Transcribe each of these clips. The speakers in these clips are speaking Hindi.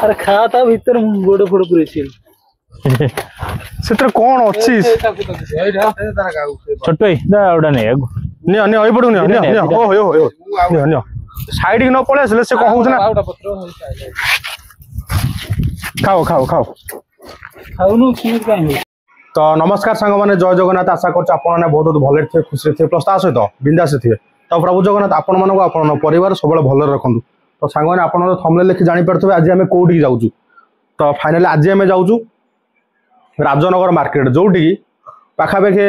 अरे खाता भीतर गोड़ फोड़ पूरे छिल सेतर कोन अछि छोटो इदा ओडा नै नियो नियो ओइ पडु नियो नियो नियो ओ हो नियो नियो साइड की न पळे आसले से कहू ना खाओ खाओ खाओ खाउनु खीर काई हो तो नमस्कार सांग माने जय जगन्नाथ आशा कर आपने बहुत भले थे खुशी थे प्लस ता सहित बिंदास थे तो प्रभु जगन्नाथ आपण मानक आपण परिवार सब भले रखु तो सांग मैंने आप थंबनेल लिखि जानि परथबे आज आमे कोठी जाउछु तो फाइनली आज आमे जाउछु राजनगर मार्केट जोटी पाखापाखि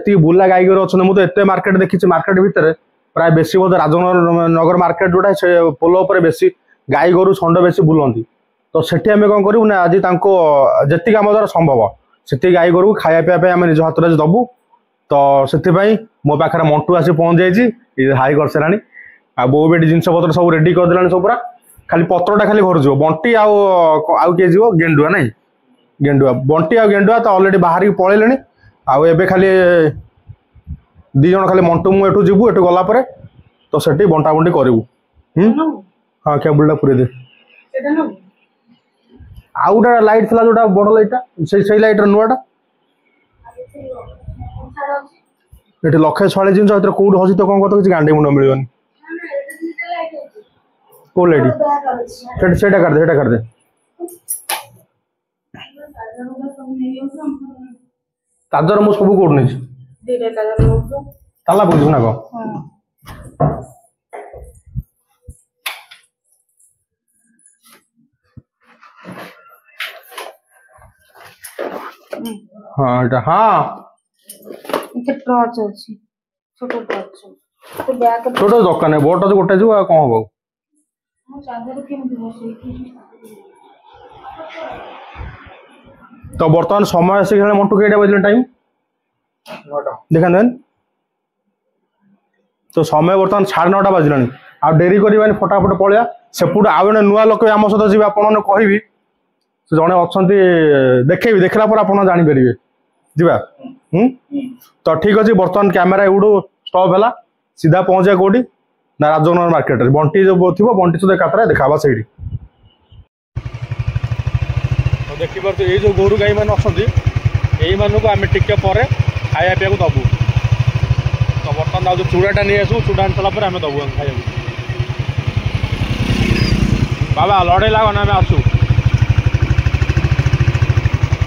जी बुला गाई गोर अच्छे मुझे एत मार्केट देखी मार्केट भितर प्राय बेसी बोध राजनगर मार्केट जोटा से पोल पर बेसी गाई गोरु षंड बेसी बुलती तो सेठी आम कौन करूँ ना आज जी आम द्वारा संभव से गाई गोरु खाया पीवा आम निज हाथ में दबू तो से मो पाखे मंटू आसी पहुँच जाइए हाई कर सारे आ बो भी जिनस पत्र सब रेडी करदे सब पूरा खाली पत्रटा खाली घर जीव बंटी आउ किए जीव गेंडुआ ना गेंडुआ बंटी आ गेंडुआ तो अलरेडी बाहर पलैले आउ एबे खाली दी जन खाली मंटू मु एठू जीवु एठू गला परे तो सेठी बंटा बंटी करिवु हां केबलटा पुरे दे आउटा लाइट थला जोटा बड़ लाइटटा से लाइट नुआटा एठी लक्षे 46 जिंस भीतर कोड हसी तो कोन कत किछ गांडी मुंड मिलियोनी को लाइट सेटा कर दे चार्जर मु सब कोड नहीं ताला बुझु ना को हां एटा हां इथे टॉर्च अछि छोटो टॉर्च तो बैक छोटो दकान है बोट तो गोटे जो कोन हो चार्जर केमति बसै तो बर्तमान समय से मंटू के बजले टाइम देखा देन तो समय बर्तमान 9:30 बजला आ डेरी करवानी फटाफट पलिया सेपुट आउ जन नुआ लोक आम सहित जी आपने कहबी से जड़े अच्छा देखेबी देखला पर आप जापर जीवा तो ठीक अच्छे बर्तमान कैमेरा एवडू स्टॉप है सीधा पहुंचा कौटी ना राजनगर मार्केट बंटी जो थी बंटी सहित एकात्र देखा से देखिए ये जो गोरु गाई मैंने अच्छा यही आम टिके पर खाया पीवा दबू तो बर्तमान जो चूड़ाटा नहीं आसू चूड़ा आनी सारा आम दबू खाया बाबा लड़े लागना आम आसू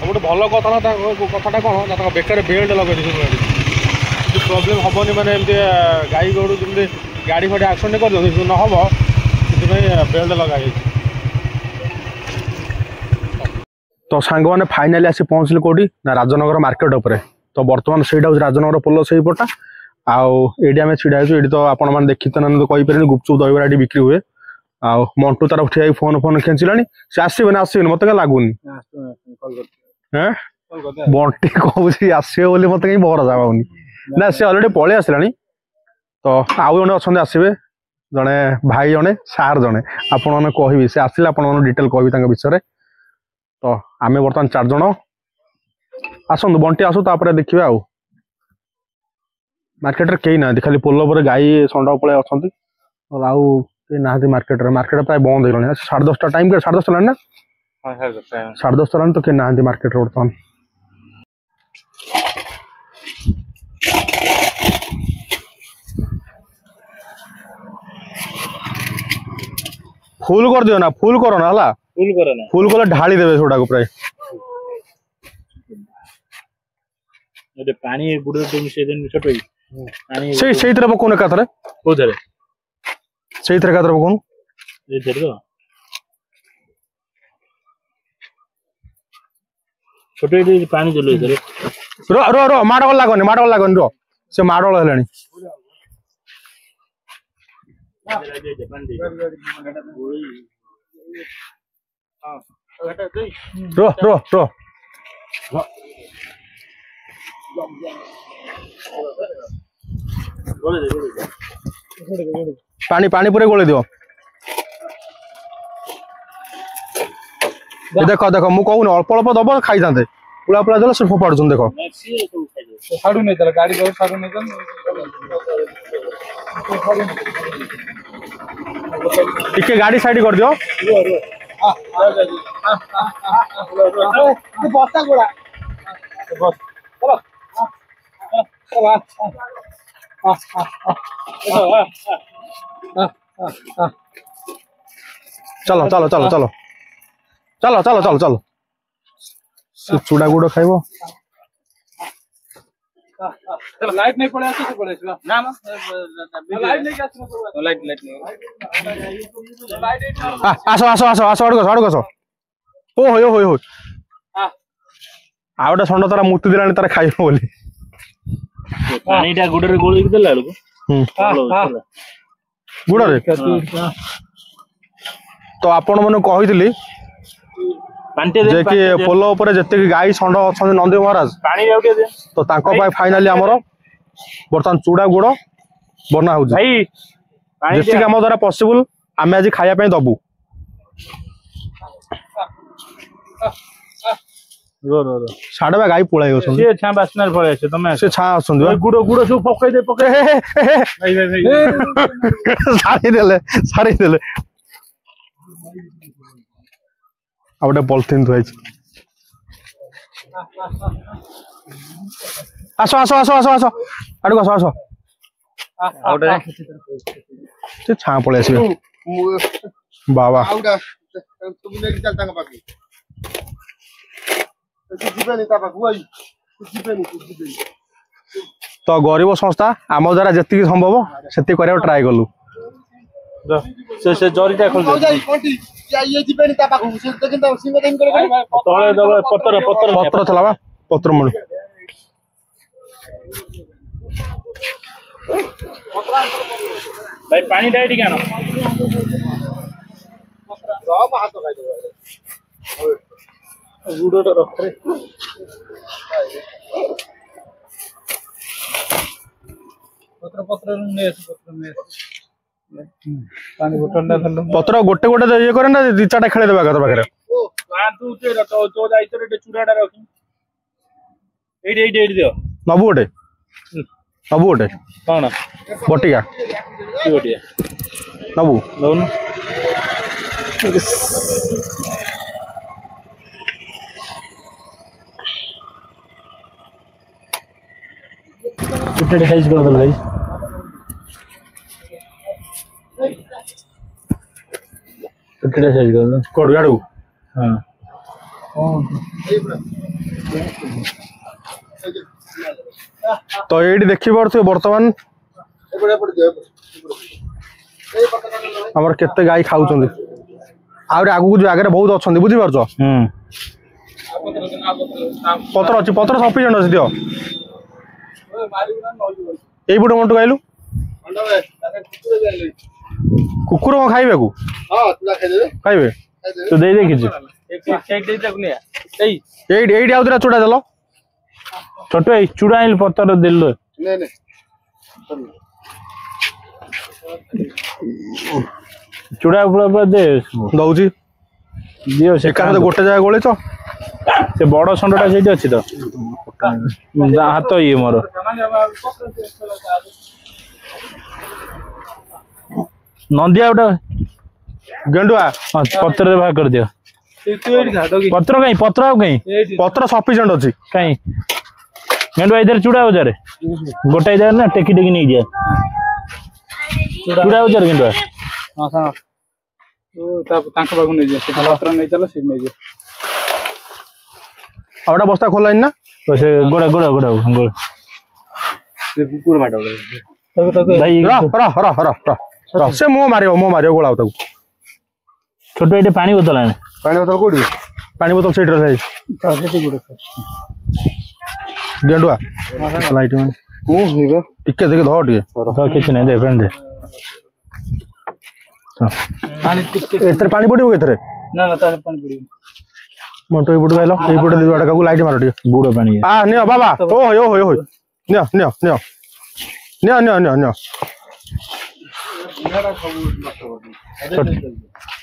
गोटे भल कथा ना कथाटा कौन ना बेकार बेल्ट लगे प्रोब्लेम हेनी मैंने एमती गाई गोरु जमी गाड़ी फाड़ी एक्सीडेंट कर दिखाई न हम से बेल्ट लगाई तो सांग मैंने फाइनाली आसी पहुँचले कौटी ना राजनगर मार्केट उपरे तो बर्तमान से राजनगर पोल से पटा आईटी आम छिड़ा ये तो आपण मैंने देखी तो कहीपर गुपचुप दहीबरा ये बिक्री हुए आ मंटू तार उठिया फोन फोन खेचिलानी से आसबे ना आसबे मत लगुनि बंटी कहूँ आसवे मत कहीं भरोसा पाऊनी ना सी अलरेडी पलि आसला तो आउ जड़े अच्छा आसबे जड़े भाई जड़े सार जड़े आपण कह से आसले आप डिटेल कह विषय तो आम बर्तमान 4 जन आसतु बंटी आसू तापर देखिए आउ मार्केट कई ना खाली पोल पर गाई षंड पड़े अच्छा आउ ना मार्केट प्राय बंद हो 10:30 टाइम 10:30 ना 10:30 तो ना मार्केट बर्तमान फुल कर दियो ना फुल करो ना हला फुल कले ढाली देवे छोटा को प्राय ये पानी गुडे तो मिसे दिन छोटो पानी सही तरह कोन एकाथरे को धरे सही तरह एकाथरे कोन ये धरे तो छोटो ये पानी चलो इधर रो रो रो माडल लागोनी रो से माडल हेलानी रो रो रो पानी पानी पूरे गोले दियो देखो देखो मु कहूनी अल्प अल्प दब खाई था पुला पुला देला सिर्फ फोपाड़ देखो साडू नहीं चला गाड़ी को साडू नहीं टिके गाड़ी साइड कर दियो बस्ता गोड़ा बस चलो चलो चलो चलो चलो चलो चलो चलो से चूड़ा गुड़ खाइबो लाइट नहीं पड़े तो पड़े ना लाइट नहीं लाइट लाइट नहीं आसो आसो आसो आसो अड़क आसो ओ हो आ गोटे षंड तारा मुक्ति दिलानी तारा खाइबो बोली पानीटा गुड़े गोली देला बेलको गुड़े तो आपण मन कही जे कि पोल ऊपर जते गाई षंड अच्छा नंदी महाराज पानी दे तो तांको पाई फाइनली हमर बर्तमान चूड़ा गुड़ बना हो भाई जति आम द्वारा पॉसिबल आम आज खाया पे दबू रो रो रो साडे बा गाई पळाई गसन से छा बासनार पळे आछे तमे से छा आसन ओय गुड़ो गुड़ो सब पकई दे भाई भाई सारी देले आ गोटे पॉलिथिन थुआई आसो आसो आसो आसो आसो आडू आसो आसो से छा पळे आसीबे बाबा तो गरीब संस्था आम द्वारा जी संभव से ट्राए कलु से जरीटा खोल दे तळे दबा पत्थर पत्थर पत्र थला बा पत्र मन भाई पानी डाइट केन गुड़ो रख रे पत्र पत्र ने पत्र में पानी बोतल ना थल पत्र गोटे गोटे ये करे ना दी चाटा खेले देबा कत पाखरे तू तो जाइतरे चूड़ाटा रखी एडी एडी एडी दियो नबु गोटे कौन बटिका की बटिया नबु नौन कितने साइज कर दो भाई कितने साइज कर दो कोड गाडू हां तो एडी देखि परथि वर्तमान हमर केते गाई खाउछन आउरे आगु जो आगे बहुत अछन बुझि परछो पत्र अछि पत्र सफिशिएंट अछि दियो एई बुड मंटू गाइलु कुकुर को खाइबे को हां तुला खाइबे तो दे दे किछ एक दे तक ने एई आउदरा चूड़ा देलो छोटो ए चूड़ा आइल पत्तर देलो ने ने चूड़ा ऊपर दे दउजी दियो से एका गोटे जगह गोले तो से बड़ संडटा सेठी अछि तो हाथ ये मोर नंदिया उठा गेंडुआ पत्र भाग कर दियो पत्र कहीं पत्र कहीं पत्र सफिशिएंट अछि कहीं गेंडुआ इधर चूड़ा हो जारे गोटा इधर ना टेकी टेकी नहीं जा चूड़ा हो जारे गेंडुआ हां हां तो तांका बागु नहीं जा पत्र नहीं चला से नहीं जा आवडा बस्ता खोला ना तो से गोड़ा गोड़ा गोड़ा गोड़ से कुकुर माडो भाई रा से मो मारियो गोळा ताकू छोटो एटे पानी बोतल आने पानी बोतल कोडी पानी बोतल सेट रहे सेठी गुड गेंडुआ लाइट में को हेबे टिके देखे धो टिके तो किछ नहीं दे फ्रेंड पानी एतर पानी पडिबो केतरे ना ना तार पानी पडिबो मोटो बुड गाइलो ए बुड दिवाडा काकू लाइट मारो टिके बूढ़ो पानी आ नियो बाबा ओ हो नियो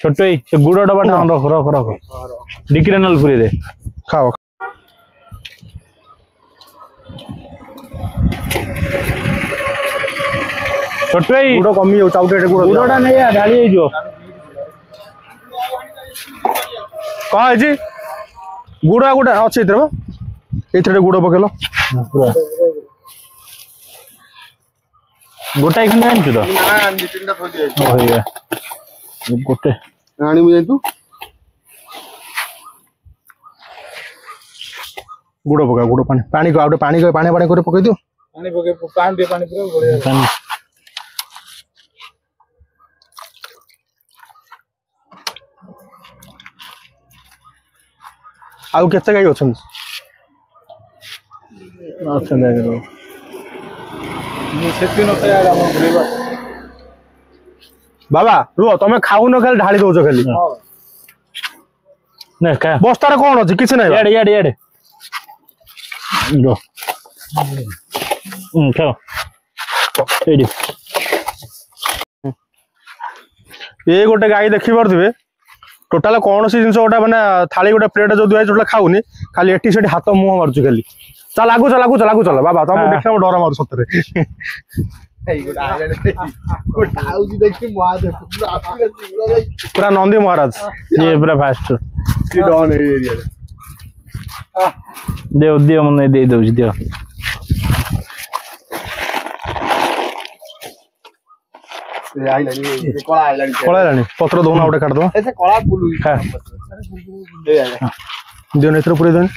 छोटो से गुड़ डबा रख रख रख डिक्री नल पूरी दे खाओ छोटो गुड़ कमी जाऊ चाउटे गुड़ गुड़टा नहीं ढाली जो कौन है जी गुड़ा गोटे अच्छे ये गुड़ पकेल गोटाए खंडे आनी तो गोटे गुड़ पका गुड़ पानी पानी को पानी पानी पानी कर पकई दियो पानी पके पानी दे पानी पूरा बढ़िया आउ केते गाई अछन सेती न तो यार हम बुलेबा बाबा रुह तुम खाऊ न खाली ढाली दौच खाली ना का बस्तार कौन अच्छी किसी ना याडे याडे याडे लो खाओ एडी ये गोटे गाई देखी पारे टोटाल कौन सी जिनस गोटे मैंने थाली गोटे प्लेट जो दुआ टोटाल खाऊनी खाली एटी सेठी हाथ मुह मार्च खाली चल आगु चल आगु चल आगु चल बाबा तुम देखा डर मार सतरे पूरा नंदी महाराज ये पूरा फास्ट देव देव मन दे दो देव पलैलानी पत्र दौना गोटे काटद दिवन एथर पूरे दिन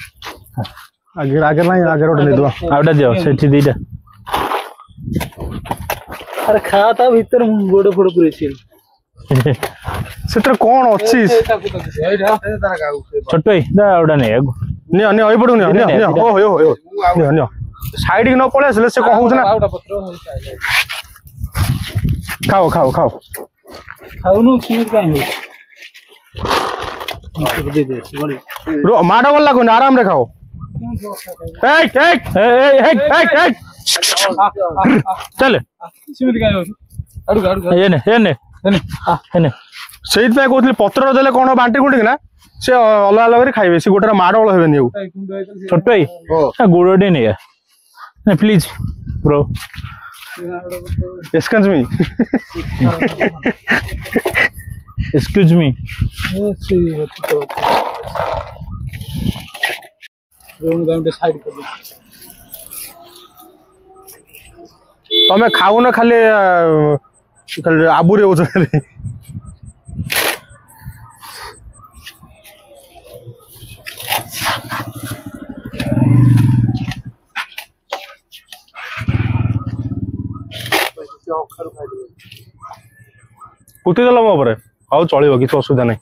आगे आगे ना आगे गोटे नहीं आउटा दियो सेठी दीटा अरे खाता भीतर गोड़ फोड़ पूरे छिल से कौन अच्छी छोटो ही दा आउटा नहीं आगो नियो नियो पड़ू नियो नियो नियो ओ हो हो नियो नियो साइड की न पळे आसले से कहू ना आउटा पत्र हो जाए खाओ खाओ खाओ खाउनु सिमिट काहे हो दे दे रो माडा वाला को आराम रे खाओ एक एक एक एक चल सिमिट काहे हो अडु अडु ये ने सेइत पे कहतली पत्र देले कोन बांटी गुडी ना से अलग अलग रे खाइबे से गोटर माडोळ हेबे निउ छोटो ही गुड़ोडे नहीं है please bro excuse me excuse me room gown side कर तमे खाऊ ना खाली खाली आबुरे हो खाली पुती देल मो पर आउ चलो किसी असुविधा नहीं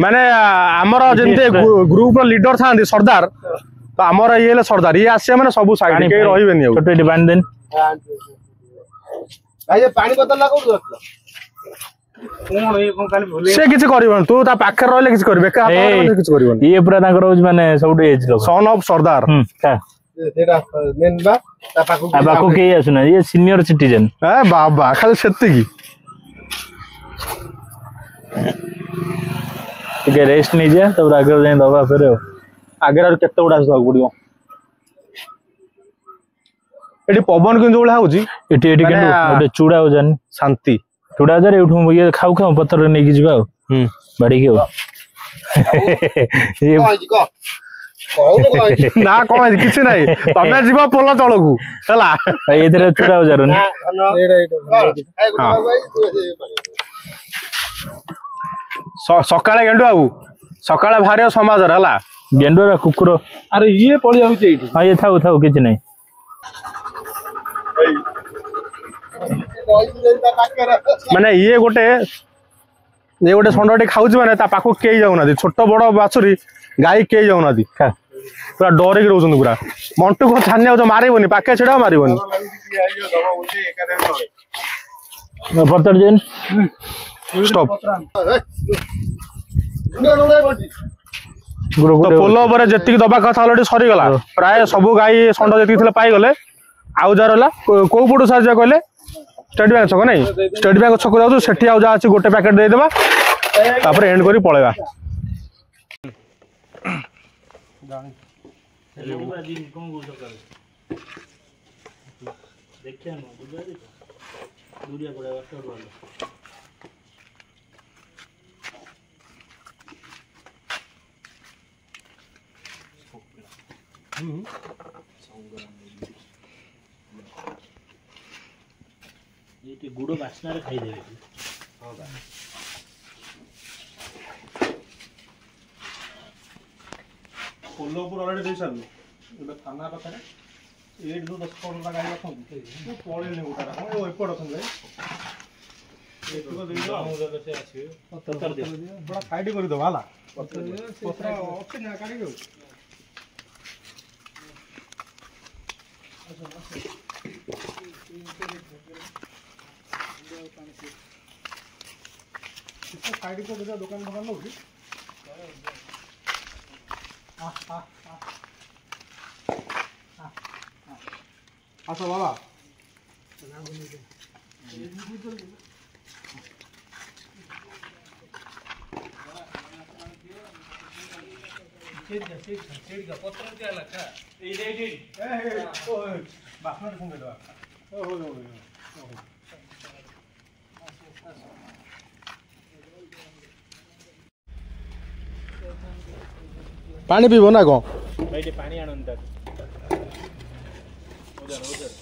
माने आमर जमते ग्रुप लीडर था सरदार तो आमर ये सरदार ये आसे माने सब साइड के रहिबेनी छोटो एटी बांध देन भाई ये पानी बोतल लगाउ रखला कोन ए कोन खाली भूले से किछ करबन तू ता पाखर रहले किछ करबे का हाथ किछ करबन ये पूरा ताकर रोज माने सब एज लोग सन ऑफ सरदार का तेरा मेन बा ता बाको के आसुना ये सीनियर सिटीजन ए बाबा खाली सेत्ती की ठीक है रेस्ट नहीं जा तब आगे जाए दबा फिर आगे आर केते उडा आसबा गुडियो एटी पवन किन जोला होजी एटी एटी के ओटे चूड़ा हो जान शांति चूड़ा जरे उठू ये खाऊ खाऊ पत्थर नहीं की जीवा बाड़ी के ये ना कौन किसी नहीं तमे जीवा पोला तळकू हला एथरे चूड़ा हो जारो सकाळे गेंडू बाबू सकाळे भारे समाज हला गेंडोरा कुकुर अरे ये पड़ी जाउछ एठी हां ये थाउ थाउ किछ नहीं माने ये गोटे संडटी खाऊच माने ता पाखो केई जाउना छोट बड़ बाछुरी गाई केई जाउना पूरा डर के रोचन पूरा मंटू को छानिया तो मारिबनी पाके छेड़ा मारिबनी पत्थर जेन स्टॉप गुरु तो पोलो पर जति दबा कथा अलरेडी सरी गला प्राय सब गाई संड जति थिले पाई गले आउ जा रहला को पडु सार जा कहले स्टेट बैंक छक नहीं स्टेट बैंक छक जाउ सेठी आउ जा अछि गोटे पैकेट दे देबा तापर एंड करी पळेबा देखिए ना दूरिया पड़ेगा वाला ये गुड़ बास्ना रे खाई देबे हां बा कोल्हापुर ऑलरेडी दे सारलो एबे थाना पाखरे 8 2 10 पड़ लगा रखो तो पड़े ने उतारा हम ओ एपड़ असन ले एतको दे दो हम जगह से आछे 70 दे बड़ा साइड कर दो वाला पत्रा ओके ना काढी दो इसको साइड को दे दो दुकान दुकान लो की अच्छा बाबा पत्र क्या लखा बासना फोन दे पानी पीबो ना कौन भाई पानी आनंद उधर उधर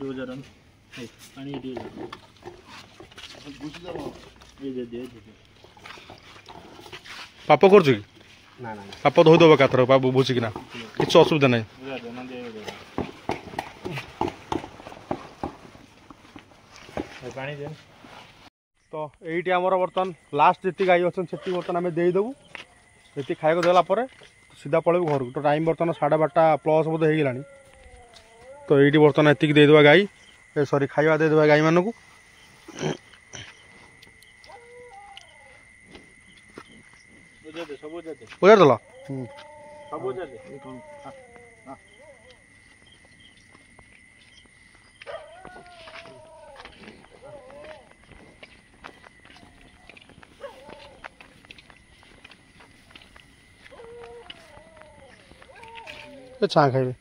उधर पानी पाप कर पाप धोईदेव एकाथर पाप बुझिकिना किसी असुविधा ना पानी दे तो यही आमर बर्तमान लास्ट जी गाई अच्छे से बर्तमान आम देदेबू ये खाया देला सीधा पलू घर को तो टाइम बर्तमान 12:30 प्लस बोधे हो गलानी तो ये बर्तमान एतिक देदेवा गाई सॉरी खाଇବା देदेवा गाई मानक बुझा देल छा खाइबे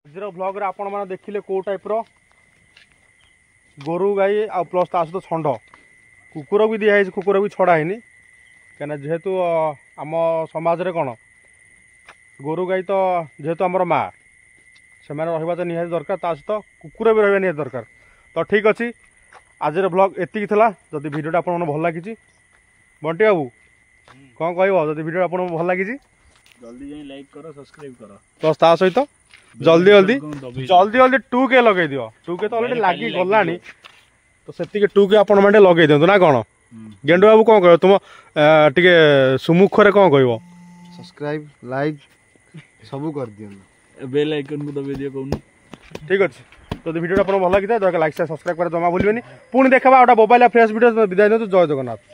आज ब्लॉग रे आपण माने देखिले को टाइप रो गोरु गाई आ प्लस ता सहित छंड कुकुर भी दिखाई कुकुर भी छड़ा है क्या जेहेतु आम समाज रे कौन गोरु गाई तो जेहेतु आमर माँ से रहा तो निहाती दरकार ता सहित कुकुर भी रहा निहाती दरकार तो ठीक अच्छे आज ब्लॉग एतिक था जदि भिडियोटा आपन भल लगी बंटी बाबू कौन कह भिडियो आपन भल लगी जल्दी जाई लाइक करो सब्सक्राइब करो प्लस ता सहित जल्दी जल्दी जल्दी जल्दी 2K लगे दियो 2K तो ऑलरेडी लागी गलानी तो से 2K आपण मैंने लगे दिंतु ना कौन गेंडू बाबू कौन कह तुम टे सुमुखरे कौन कह सब्सक्राइब लाइक सब कर दियो बेल आइकन को दबे दियो कौन ठीक अच्छे तो भिडियो आपन भल लगी था लाइक सब्सक्राइब कर जमा भूलिए पुणी देखा गोटे मोबाइल फ्रेश भिडियो विदाय जय जगन्नाथ।